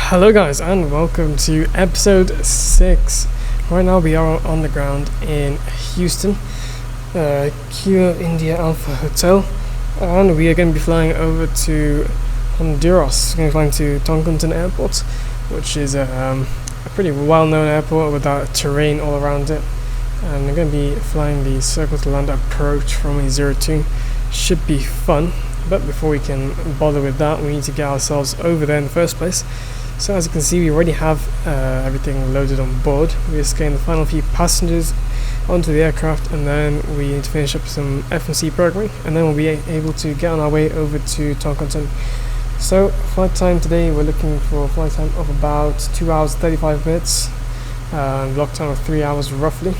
Hello guys and welcome to episode 6. Right now we are on the ground in Houston, KIAH India Alpha Hotel, and we are going to be flying over to Honduras. We're going to be flying to Toncontín Airport, which is a pretty well-known airport with that terrain all around it. And we're going to be flying the circle to land approach from a 02. Should be fun, but before we can bother with that, we need to get ourselves over there in the first place. So as you can see, we already have everything loaded on board. We're just getting the final few passengers onto the aircraft, and then we need to finish up some F&C programming, and then we'll be able to get on our way over to Toncontin. So flight time today, we're looking for a flight time of about 2 hours 35 minutes, block time of 3 hours roughly.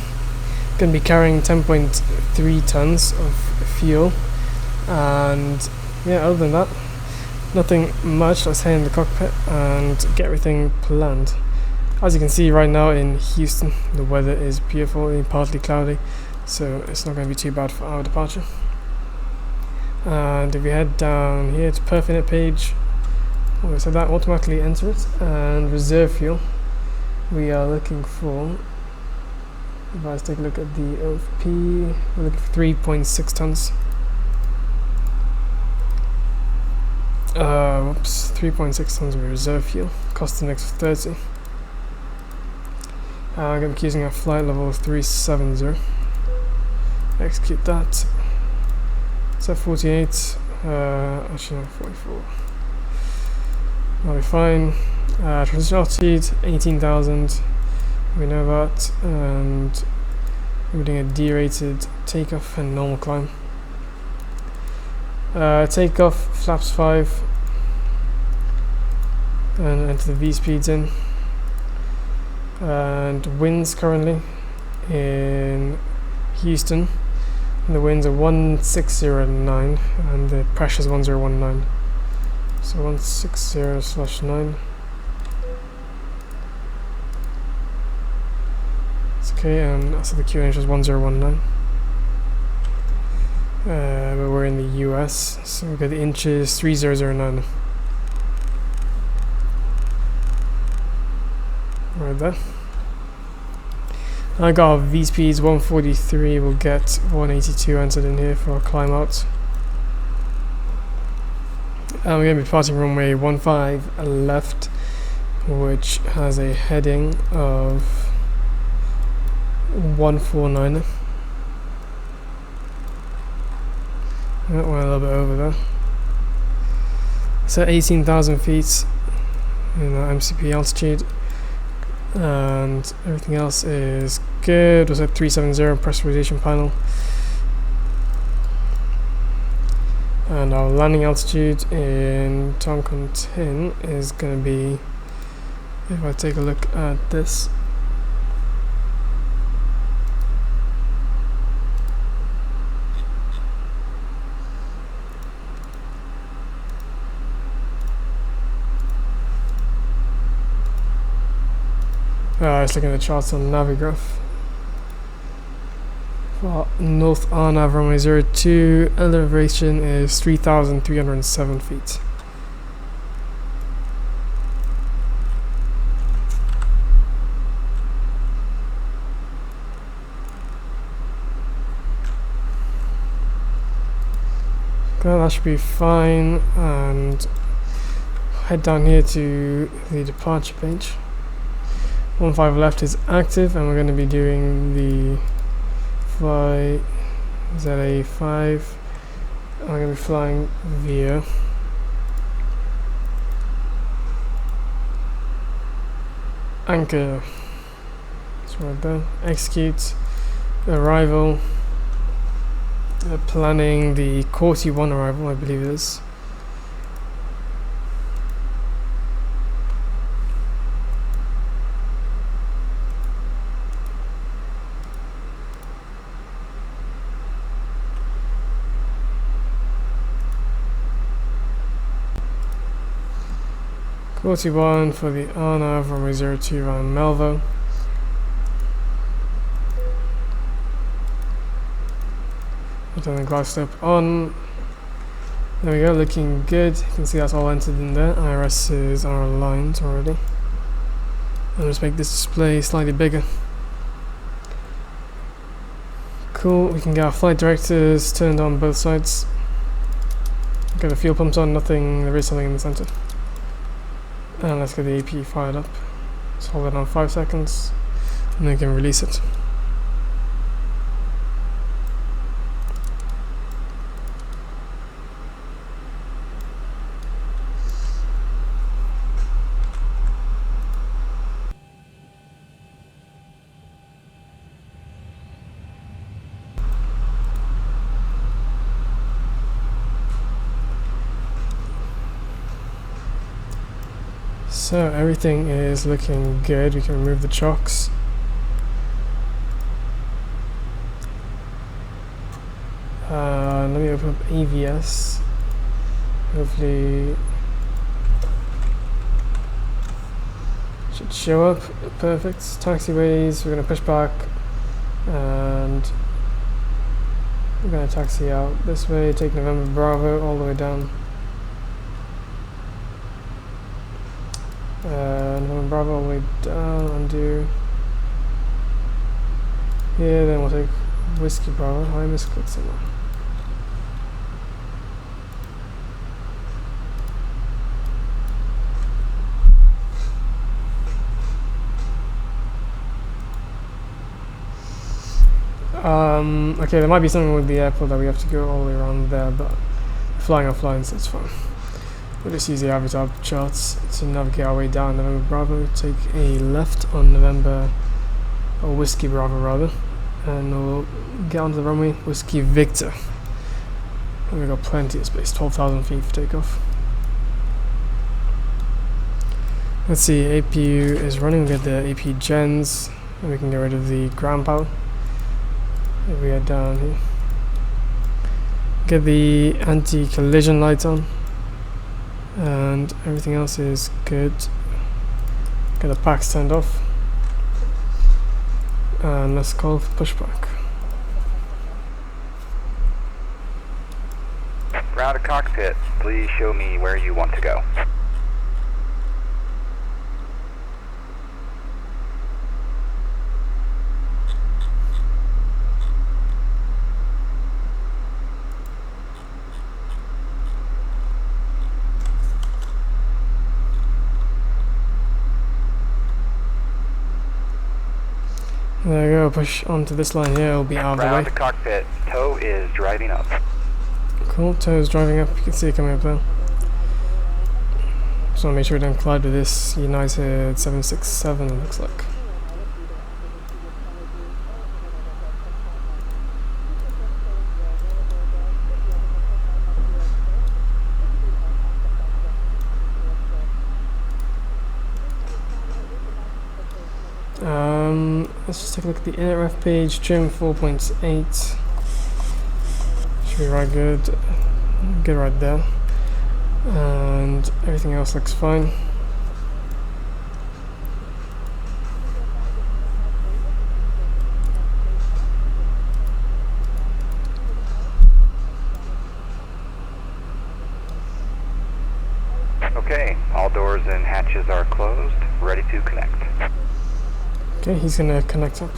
Going to be carrying 10.3 tons of fuel, and yeah, other than that, nothing much. Let's head in the cockpit and get everything planned. As you can see right now in Houston, the weather is beautiful and partly cloudy, so it's not going to be too bad for our departure. And if we head down here to per minute page, so that automatically enter it, and reserve fuel, we are looking for, if I take a look at the OFP, we're looking for 3.6 tons. 3.6 tons of reserve fuel, cost next 30. I'm going to be using a flight level 370. Execute that. It's at 48, actually no, 44. That'll be fine. Transition altitude 18,000, we know that, and we're doing a derated takeoff and normal climb. Takeoff, flaps 5, and enter the V speeds in. And winds currently in Houston, and the winds are 1609 and the pressure is 1019. So 160/9. It's okay, and so the QNH is 1019. But we're in the US, so we've got the inches 3009. Right there. I got our V speeds 143, we'll get 182 entered in here for our climb out. And we're going to be departing runway 15 left, which has a heading of 149. We're a little bit over there. It's at 18,000 feet in MCP altitude, and everything else is good. Was at 370 pressurization panel, and our landing altitude in Toncontin is going to be, if I take a look at this, let's look at the charts on Navigraph. For North RNAV runway 02, elevation is 3,307 feet. Okay, that should be fine, and head down here to the departure page. 15 left is active, and we're going to be doing the fly ZA5. I'm going to be flying via anchor. It's right there. Execute arrival. Planning the Corsair 1 arrival, I believe it is. Corsair 1 for the RNAV runway 02 around Melvo. I've done the glass step on. There we go, looking good. You can see that's all entered in there. IRSs are aligned already. I'll just make this display slightly bigger. Cool, we can get our flight directors turned on both sides. Get the fuel pumps on, nothing, there is something in the center. And let's get the AP fired up. Let's hold it on 5 seconds, and then we can release it. So everything is looking good. We can remove the chocks. Let me open up AVS. Hopefully should show up. Perfect. Taxiways, we're going to push back and we're going to taxi out this way, take November Bravo all the way down. November Bravo all the way down, undo. Here, then we'll take Whiskey Bravo. I misclicked somewhere. Okay, there might be something with the airport that we have to go all the way around there, but flying offline, so it's fine. We'll just use the avatar charts to navigate our way down November Bravo, take a left on November, or Whiskey Bravo rather, and we'll get onto the runway, Whiskey Victor. And we've got plenty of space, 12,000 feet for takeoff. Let's see, APU is running, we get the AP gens, and we can get rid of the ground power. If we head down here. Get the anti-collision lights on. And everything else is good. Get the packs turned off. And let's call for pushback. Ground to cockpit, please show me where you want to go. There we go, push onto this line here, it'll be out of the way. Ground to cockpit, tow is driving up. Cool, tow is driving up, you can see it coming up there. Just want to make sure we don't collide with this United 767, it looks like. Let's just take a look at the aircraft page, trim 4.8. Should be right good. Good right there. And everything else looks fine. Okay, all doors and hatches are closed, ready to connect. Okay, he's gonna connect up.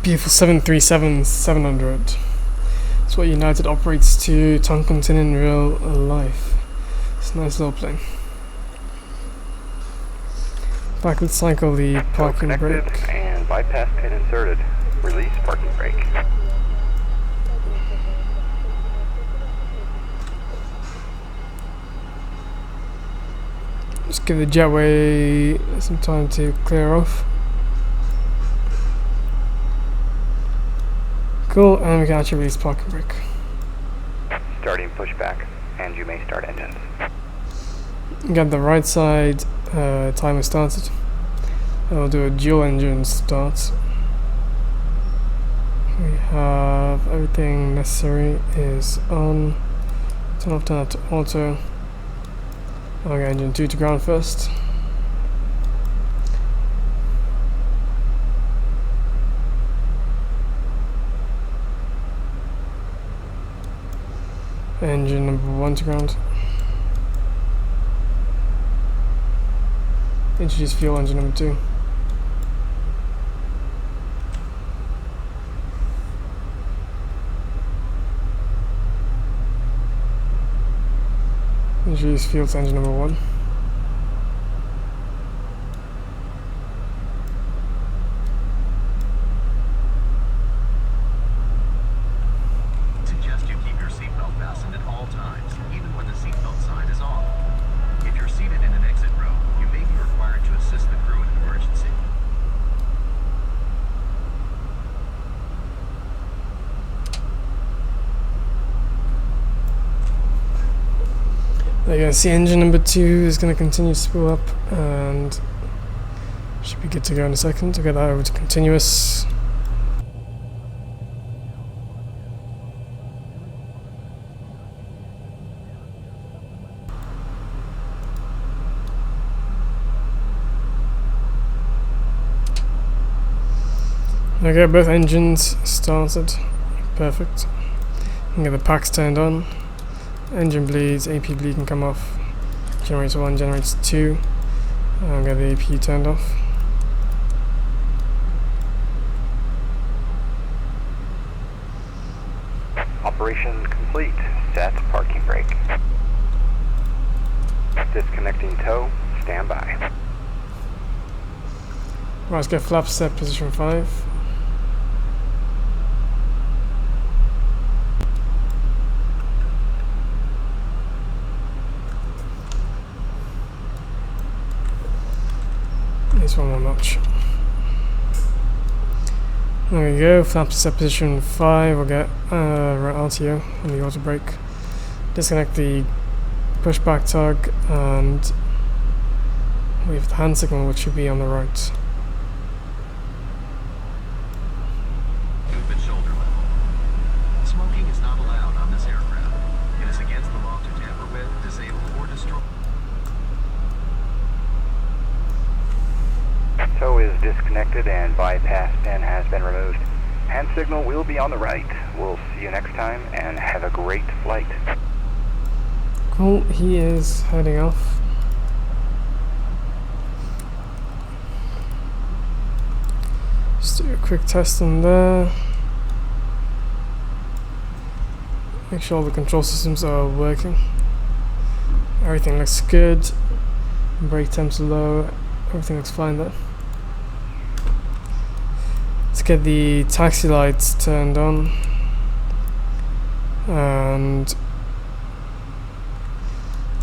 Beautiful 737-700. That's what United operates to Toncontin in real life. It's a nice little plane. Back, let's cycle the parking brake. And bypass pin inserted. Release parking brake. Just give the jetway some time to clear off. Cool, and we can actually release parking brake. Starting pushback, and you may start engines. Get the right side timer started. I'll do a dual engine start. We have everything necessary is on. Turn off that to auto. I'll get engine 2 to ground first. Engine number 1 to ground. Introduce fuel engine number 2. Introduce fuel to engine number 1. Suggest you keep your seatbelt fastened at all times, even when the seatbelt sign is off. If you're seated in an exit row, you may be required to assist the crew in an emergency. There you go, see engine number 2 is going to continue to spool up and should be good to go in a second. I'll get that over to continuous. Okay, both engines started. Perfect. And get the packs turned on. Engine bleeds, AP bleed can come off. Generator 1, generator 2. And get the AP turned off. Operation complete. Set parking brake. Disconnecting tow. Stand by. Right, let's get flaps set position 5. Needs one more notch. There we go, flaps set position 5. We'll get right RTO on the auto brake. Disconnect the pushback tug and we have the hand signal, which should be on the right. Movement shoulder level. Smoking is not allowed on this aircraft. It is against the law to tamper with, disable, or destroy. Tow is disconnected and bypass pin has been removed. Hand signal will be on the right. We'll see you next time and have a great flight. Cool, he is heading off. Just do a quick test on there. Make sure all the control systems are working. Everything looks good. Brake temps are low. Everything looks fine there. Let's get the taxi lights turned on. And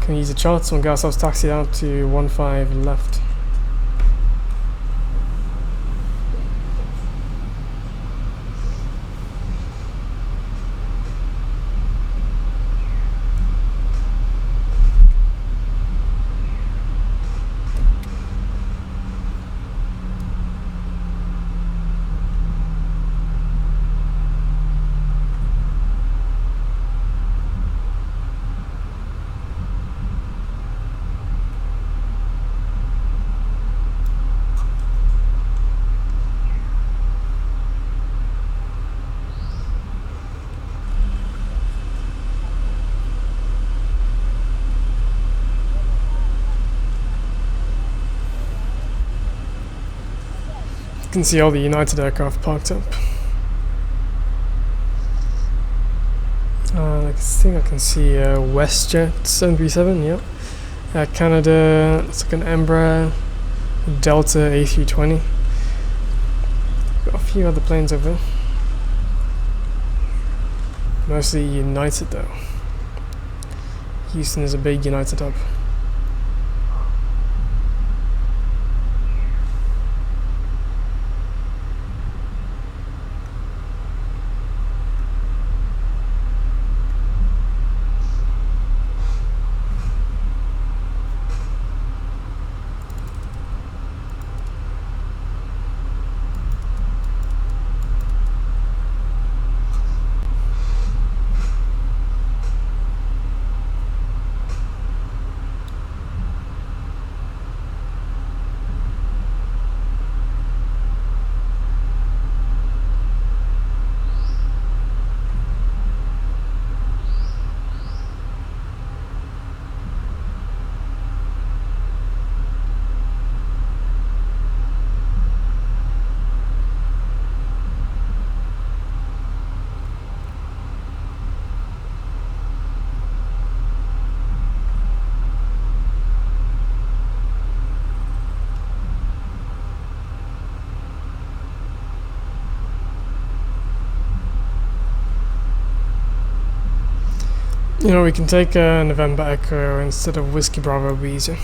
can use the charts on gas ourselves taxi out to 15 left. You can see all the United aircraft parked up. I think I can see WestJet 737, yep. Canada, it's like an Embraer, Delta A320. Got a few other planes over there. Mostly United though. Houston is a big United hub. You know, we can take November Echo instead of Whiskey Bravo, would be easier.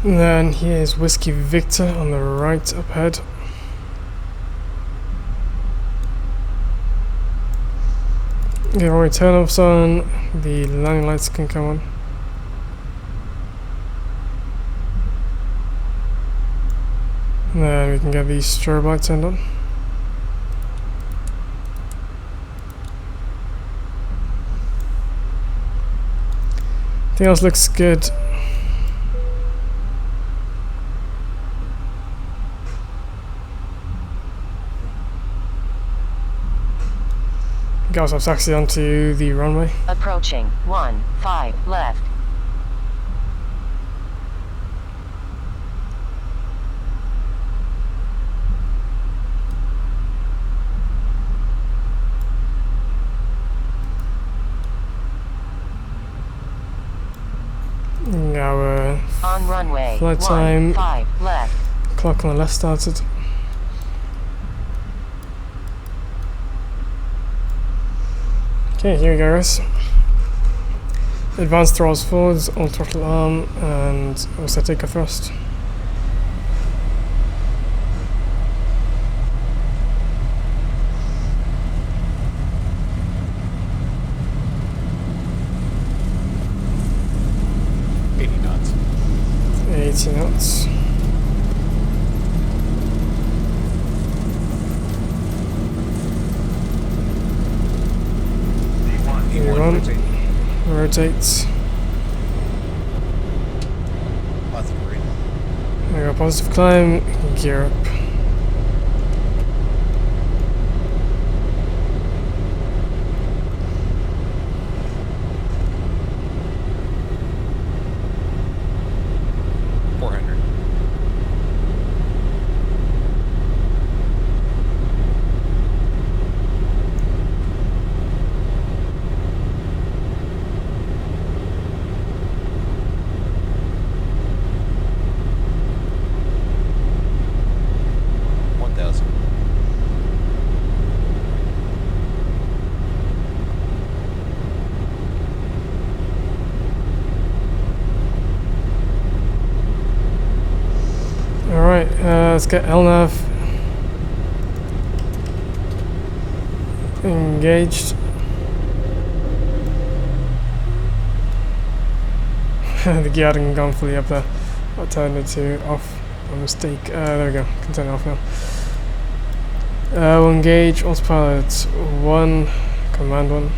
And then here's Whiskey Victor on the right up ahead. Okay, when we turn offs on, the landing lights can come on. And then we can get these strobe lights turned on. Everything else looks good. Got ourselves taxi onto the runway. Approaching 15 left. Our On runway flight time 15 left. clock on the left started. Okay, here we go, guys. Advanced throttles forwards, all throttle arm, and also take a thrust. knots. 80 knots. E1 rotates. Positive green. We got positive climb, gear up. Alright, let's get LNAV engaged. The gear hadn't gone fully up there. I turned it to off by mistake. There we go, can turn it off now. We'll engage autopilot 1, command 1.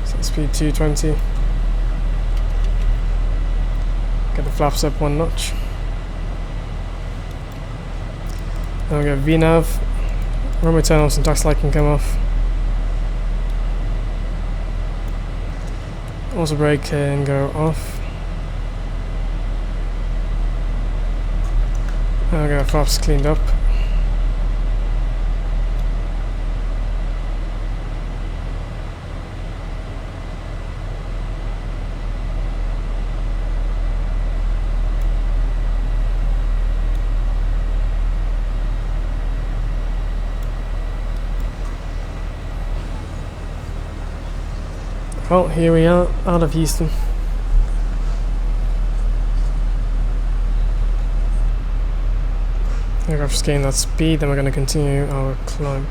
Set speed 220. Get the flaps up 1 notch. Then we go VNAV. Runway turn offs and tax light can come off. Also brake can go off. Now we got flaps cleaned up. Well, here we are, out of Houston. We're just gaining that speed, then we're going to continue our climb.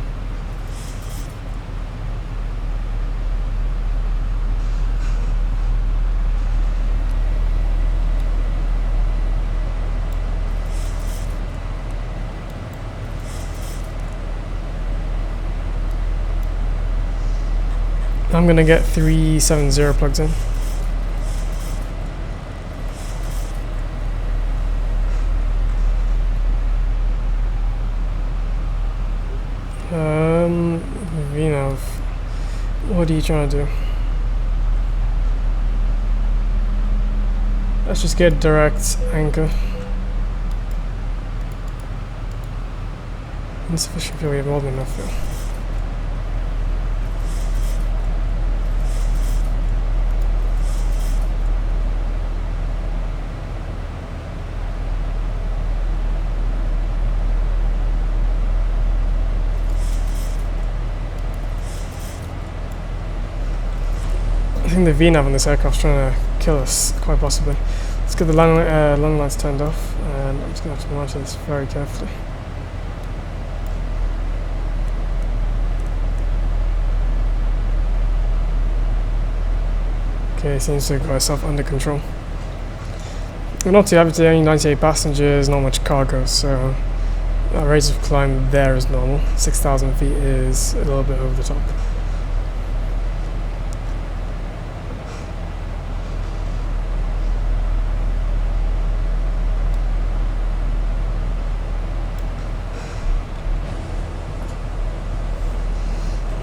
I'm gonna get 370 plugged in. you trying to do? Let's just get direct anchor. Insufficient fuel, we have more than enough fuel. I think the VNAV on this aircraft's trying to kill us, quite possibly. Let's get the landing lights turned off, and I'm just going to have to monitor this very carefully. Okay, seems to have got itself under control. We're not too happy today, only 98 passengers, not much cargo, so our rate of climb there is normal. 6,000 feet is a little bit over the top.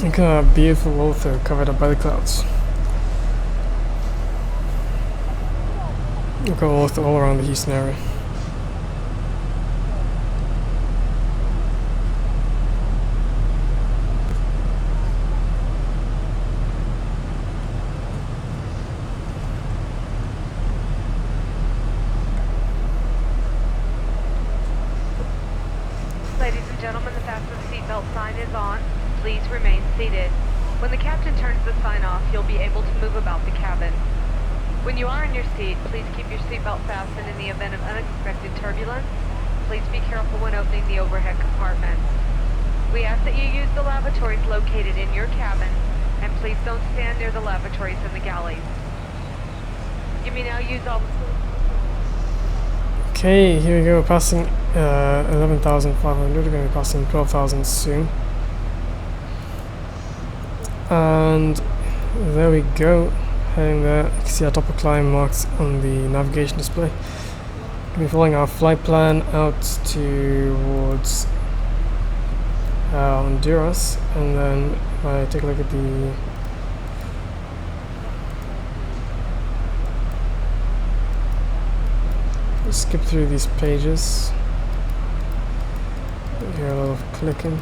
Look at that beautiful wall Thur covered up by the clouds. Look at all around the Houston area. Ladies and gentlemen, the fasten seatbelt sign is on. Please remain seated. When the captain turns the sign off, you'll be able to move about the cabin. When you are in your seat, please keep your seatbelt fastened in the event of unexpected turbulence. Please be careful when opening the overhead compartments. We ask that you use the lavatories located in your cabin, and please don't stand near the lavatories in the galleys. You may now use all... Okay, here we go, passing 11,500, we're going to be passing 12,000 soon. And there we go, heading there. You can see our top of climb marks on the navigation display. We'll be following our flight plan out towards Honduras, and then if I take a look at the skip through these pages. You hear a lot of clicking.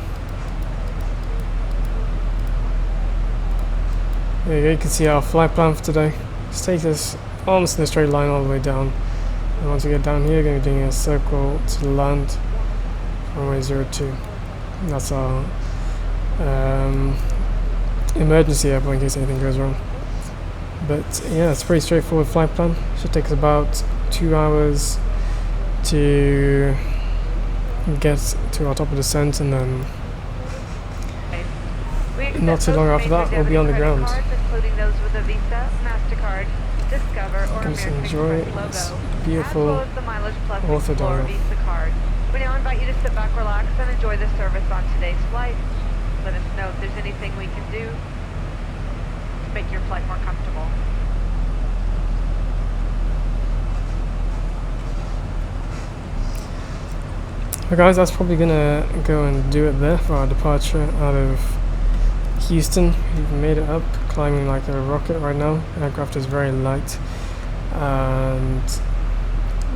There you go, you can see our flight plan for today. This takes us almost in a straight line all the way down. And once we get down here, we're going to be doing a circle to the land, runway 02. And that's our emergency airport in case anything goes wrong. But yeah, it's a pretty straightforward flight plan. Should take us about 2 hours to get to our top of descent, and then not too long after that we'll be on the ground. Including those with a Visa, MasterCard, Discover, or Just American enjoy Express this logo, beautiful as well as the Mileage Plus Author Explorer dial. Visa card. We now invite you to sit back, relax, and enjoy the service on today's flight. Let us know if there's anything we can do to make your flight more comfortable. Well guys, that's probably gonna go and do it there for our departure out of Houston. We've made it up, climbing like a rocket right now. The aircraft is very light, and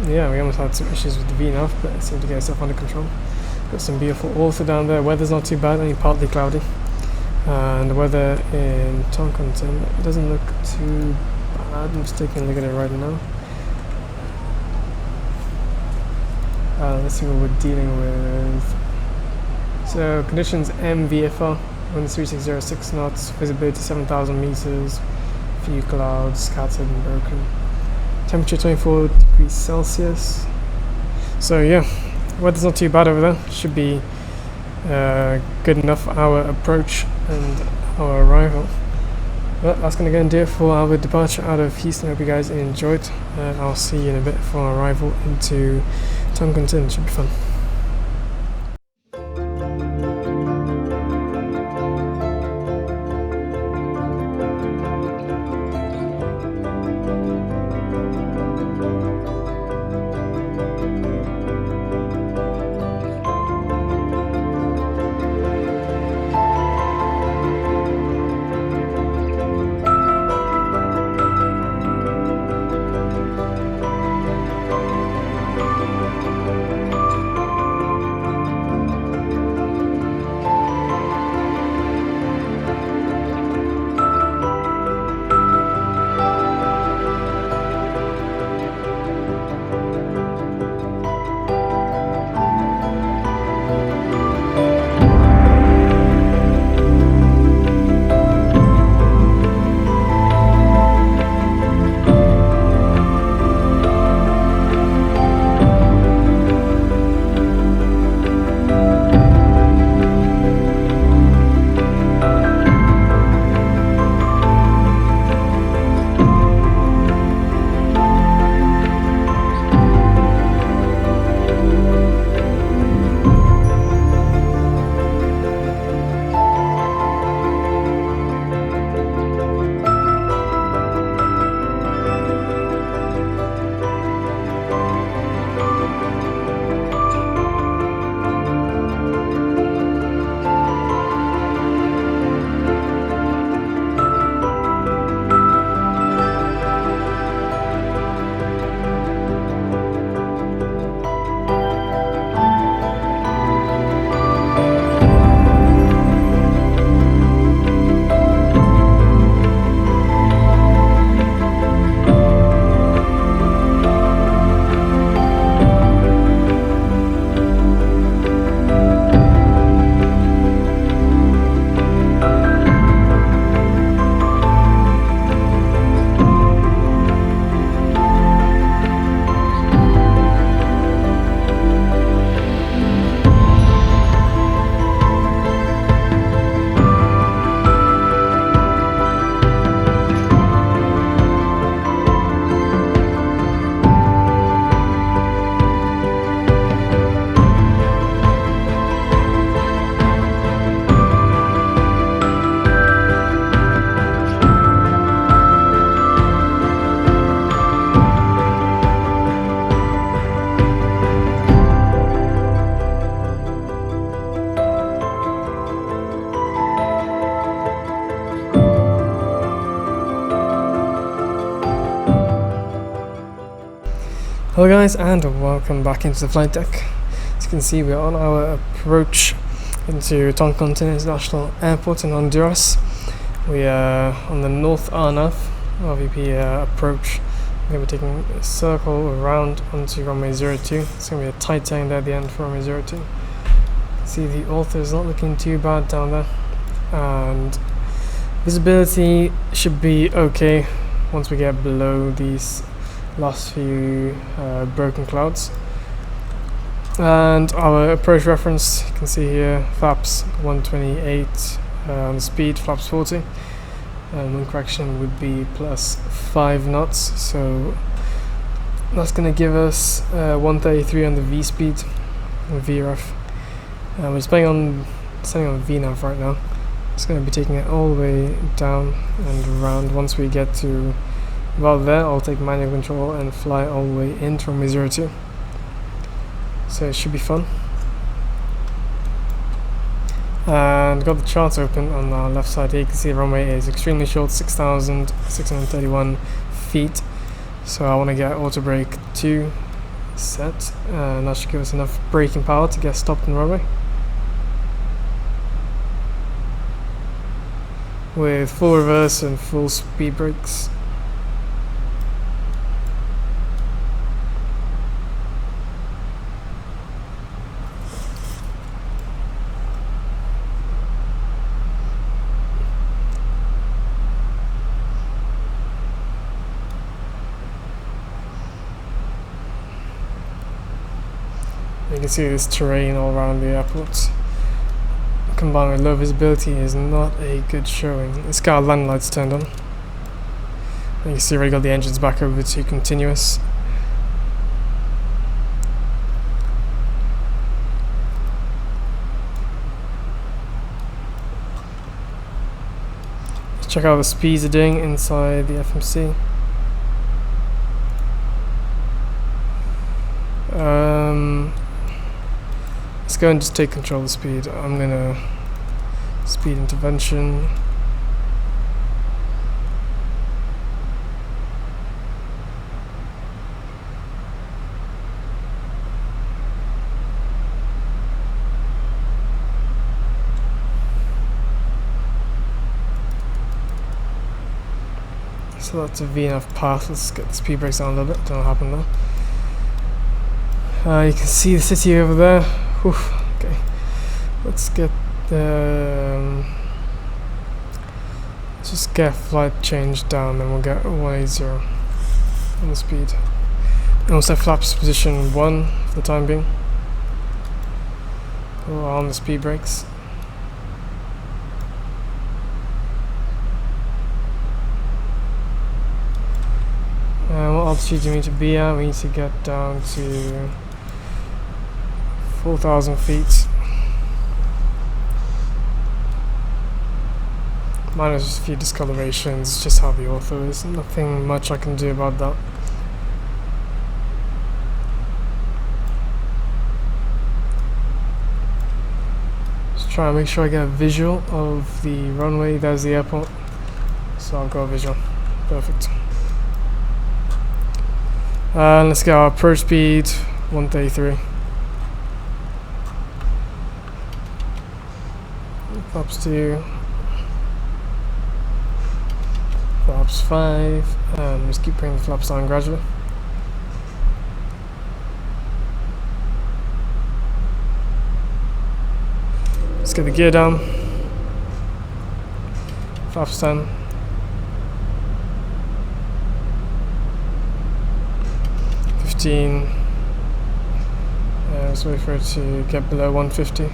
yeah, we almost had some issues with the VNAV, but it seemed to get itself under control. Got some beautiful author down there. Weather's not too bad, only partly cloudy, and the weather in Toncontin doesn't look too bad. I'm just taking a look at it right now. Let's see what we're dealing with. So conditions MVFR, wind 360 6 knots, visibility 7,000 meters, few clouds, scattered and broken. Temperature 24 degrees Celsius. So yeah, weather's not too bad over there. Should be good enough for our approach and our arrival. But that's going to go and do it for our departure out of Houston. Hope you guys enjoyed. I'll see you in a bit for our arrival into Toncontin. Should be fun. Hello guys, and welcome back into the flight deck. As you can see, we're on our approach into Toncontin International Airport in Honduras. We are on the North RNAV RVP approach. We're going to be taking a circle around onto runway 02. It's going to be a tight turn there at the end for runway 02. You can see the author is not looking too bad down there, and visibility should be okay once we get below these last few broken clouds. And our approach reference, you can see here, flaps 128 on the speed, flaps 40, and wind correction would be plus 5 knots, so that's going to give us 133 on the V speed, VREF. We're setting on VNAV right now. It's going to be taking it all the way down and around. Once we get to about there, I'll take manual control and fly all the way in from 02. So it should be fun. And got the charts open on our left side here. You can see the runway is extremely short, 6,631 feet. So I want to get auto brake 2 set, and that should give us enough braking power to get stopped in the runway. With full reverse and full speed brakes. You can see this terrain all around the airport, combined with low visibility, is not a good showing. It's got our landing lights turned on. You can see already got the engines back over to continuous. Let's check out how the speeds are doing inside the FMC. Let's go and just take control of the speed. I'm gonna speed intervention. So that's a VNAV path. Let's get the speed brakes down a little bit. Don't know what happened there. You can see the city over there. Whew, okay, let's get the let's just get flight change down, then we'll get 180 on the speed. And also flaps position 1 for the time being. We're on the speed brakes. And what altitude do we need to be at? We need to get down to 4,000 feet. Minus just a few discolorations, just how the ortho is. Nothing much I can do about that. Just try and make sure I get a visual of the runway. There's the airport, so I'll go visual. Perfect. Let's get our approach speed 133. Flaps 2, flaps 5, and just keep bringing the flaps down gradually. Let's get the gear down. Flaps 10. Let's wait for it to get below 150.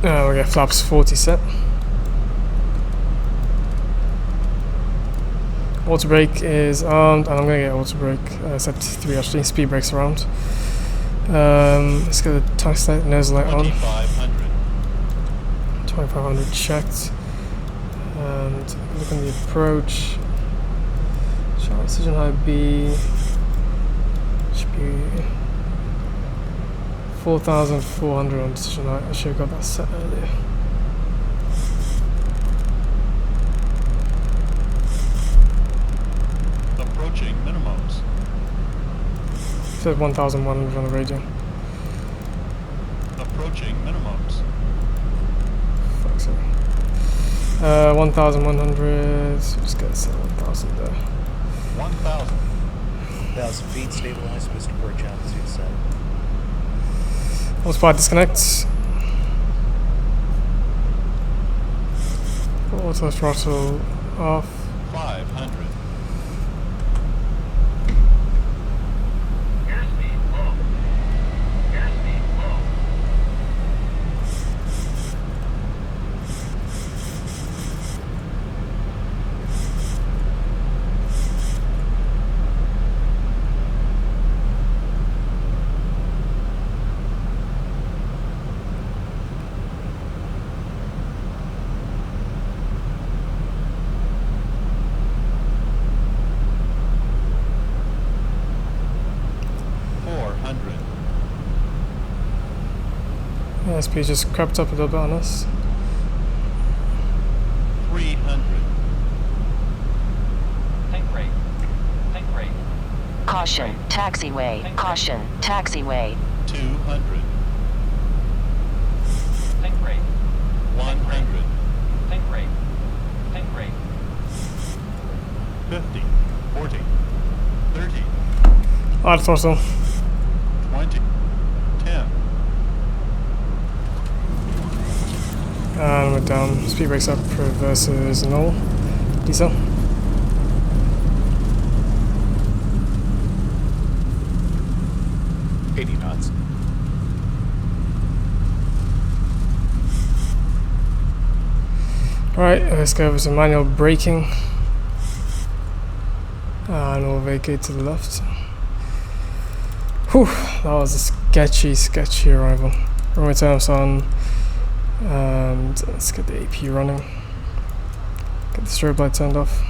We get flaps 40 set. Auto brake is armed, and I'm going to get auto brake set to 3 actually, speed brakes around. Let's get the tax light, nose light on. 2500 checked. And look on the approach. Chart decision high B. Should be 4,400 on decision height. I should have got that set earlier. Approaching minimums. Said 1,100 on the radio. Approaching minimums. Fuck's sake. 1,100. So just get set 1,000 there. 1,000. 1,000 feet, stabilized, Mr. Port altitude set. All spot disconnect. Auto throttle off. 500. Airspeed low. Airspeed low. SP just crept up a little bit on us. 300. Tank rate. Tank rate. Caution, taxiway. Caution, taxiway. 200. Tank rate. 100. Tank rate. Tank rate. 50. 40. 30. Auto throttle. 20. 10. And we're down. Speed brakes up. Reverses null. Diesel. Knots. Alright, let's go over some manual braking. And we'll vacate to the left. Whew, that was a sketchy arrival. Runway terms on. And let's get the AP running. Get the strobe light turned off.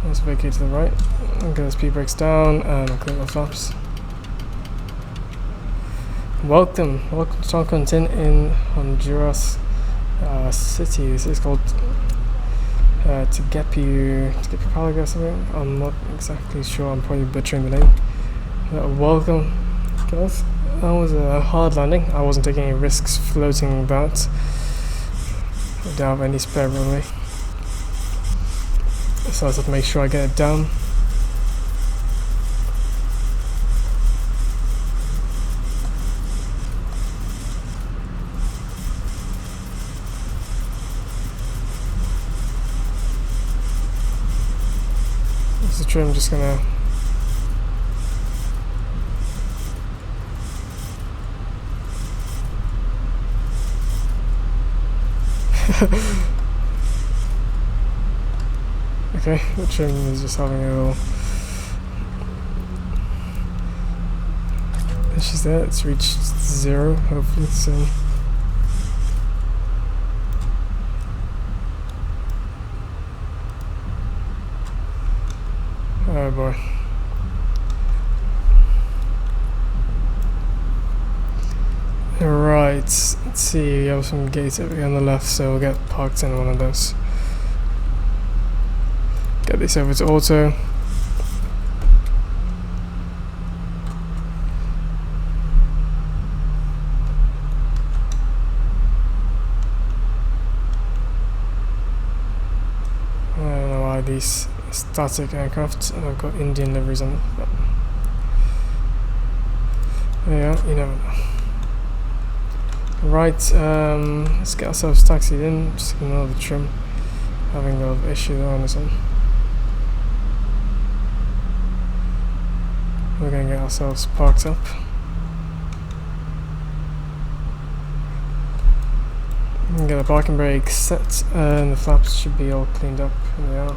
Let's vacate to the right. And get the speed brakes down and clear the flaps. Welcome to Toncontin in Honduras City. This is called Tegepi Palaga or something. I'm not exactly sure. I'm probably butchering the name. Welcome, guys. That was a hard landing. I wasn't taking any risks floating about. I don't have any spare runway, so I have to make sure I get it down. This is the trim. Just gonna okay, the trim is just having a little issues there. It's reached 0 hopefully soon. Oh boy. Right, let's see, we have some gates over here on the left, so we'll get parked in one of those. Get this over to auto. I don't know why these static aircraft have got Indian liveries on them, but yeah, you never know. Right, let's get ourselves taxied in. Just ignore the trim having a little issue there on its own. We're going to get ourselves parked up. And get the parking brake set, and the flaps should be all cleaned up. Here they are.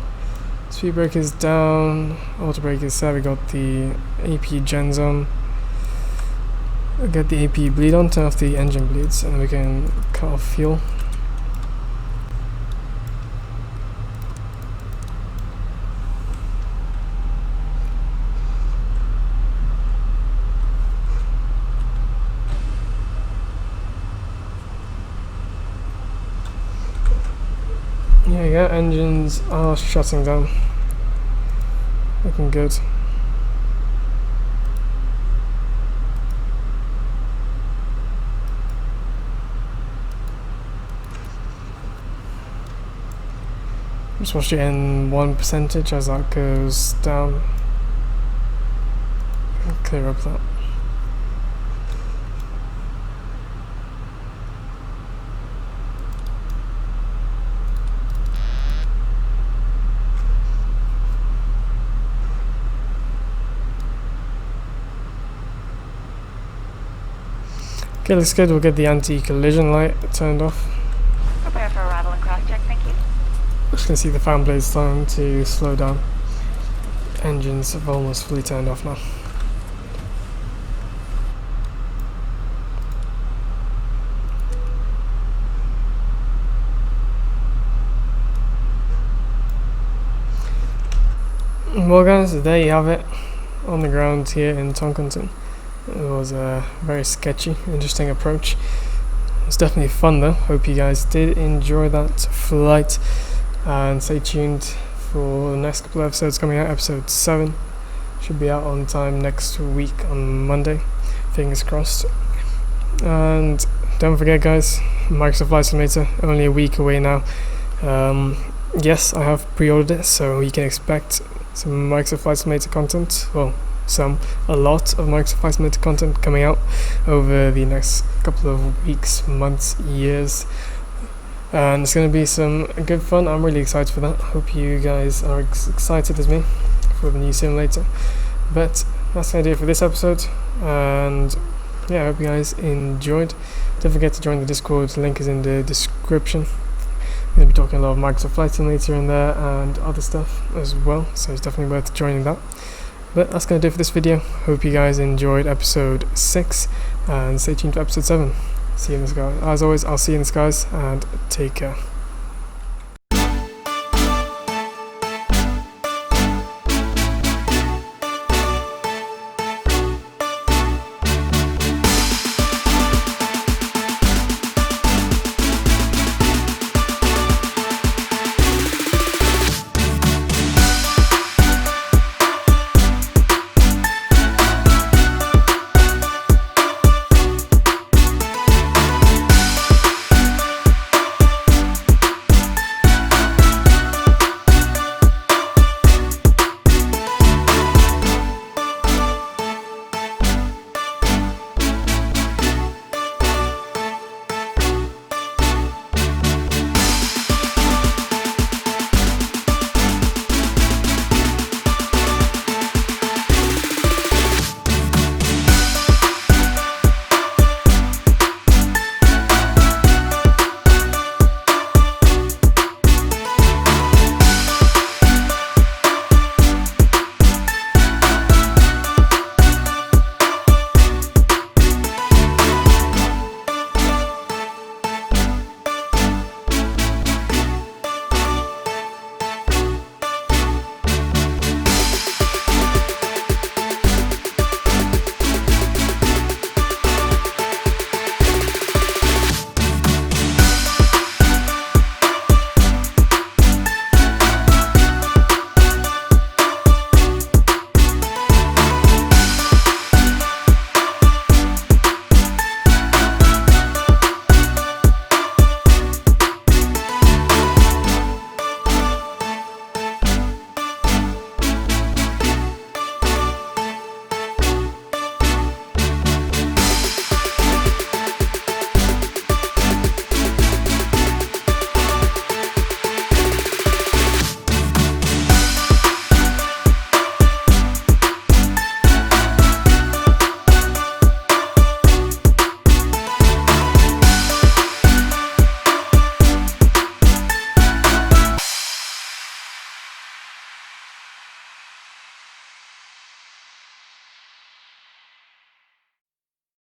Speed brake is down, auto brake is set. We got the AP gens on. We'll get the AP bleed on, turn off the engine bleeds, and then we can cut off fuel. yeah, engines are shutting down. Looking good. Just watch the N1 percentage as that goes down. Clear up that. Okay, looks good. We'll get the anti-collision light turned off. Prepare for arrival and cross-check, thank you. Just gonna see the fan blades starting to slow down. Engines have almost fully turned off now. Well guys, there you have it on the ground here in Toncontin. It was a very sketchy, interesting approach. It's definitely fun though. Hope you guys did enjoy that flight, and stay tuned for the next couple of episodes coming out. Episode 7 should be out on time next week on Monday, fingers crossed. And don't forget guys, Microsoft Flight Simulator only a week away now. Yes, I have pre-ordered it, so you can expect some Microsoft Flight Simulator content. Well, a lot of Microsoft Flight Simulator content coming out over the next couple of weeks, months, years, and it's going to be some good fun. I'm really excited for that. Hope you guys are excited as me for the new simulator. But that's the idea for this episode, and yeah, I hope you guys enjoyed. Don't forget to join the Discord, link is in the description. I'm going to be talking a lot of Microsoft Flight Simulator in there and other stuff as well, so it's definitely worth joining that. But that's going to do it for this video. Hope you guys enjoyed episode 6, and stay tuned for episode 7. See you in the sky. As always, I'll see you in the skies, and take care.